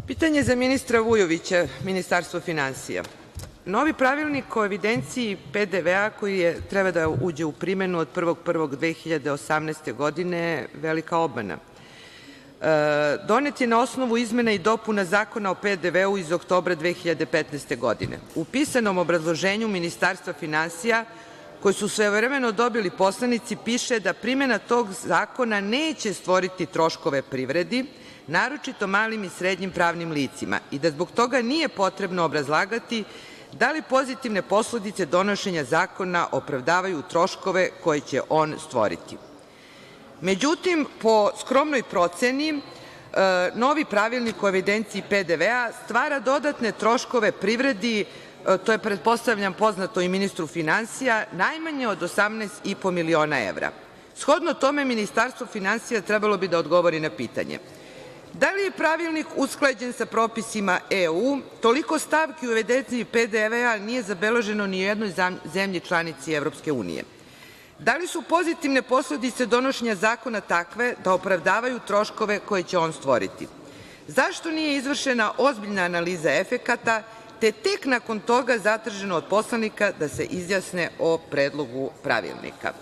Pitanje za ministra Vujovića, Ministarstvo finansija. Novi pravilnik o evidenciji PDV-a koji treba da uđe u primenu od 1.1.2018. godine, velika obmana. Donet je na osnovu izmena i dopuna Zakona o PDV-u iz oktobra 2015. godine. U pisanom obrazloženju Ministarstva finansija, koje su svojevremeno dobili poslanici, piše da primena tog zakona neće stvoriti troškove privredi, naročito malim i srednjim pravnim licima, i da zbog toga nije potrebno obrazlagati da li pozitivne posledice donošenja zakona opravdavaju troškove koje će on stvoriti. Međutim, po skromnoj proceni, novi pravilnik o evidenciji PDV-a stvara dodatne troškove privredi, to je pretpostavljam poznato i ministru finansija, najmanje od 18,5 miliona evra. Shodno tome, Ministarstvo finansija trebalo bi da odgovori na pitanje – da li je pravilnik usklađen sa propisima EU? Toliko stavki u evidenciji PDV-a nije zabeleženo ni u jednoj zemlji članici Evropske unije. Da li su pozitivne posledice donošenja zakona takve da opravdavaju troškove koje će on stvoriti? Zašto nije izvršena ozbiljna analiza efekata, te tek nakon toga zatraženo od poslanika da se izjasne o predlogu pravilnika?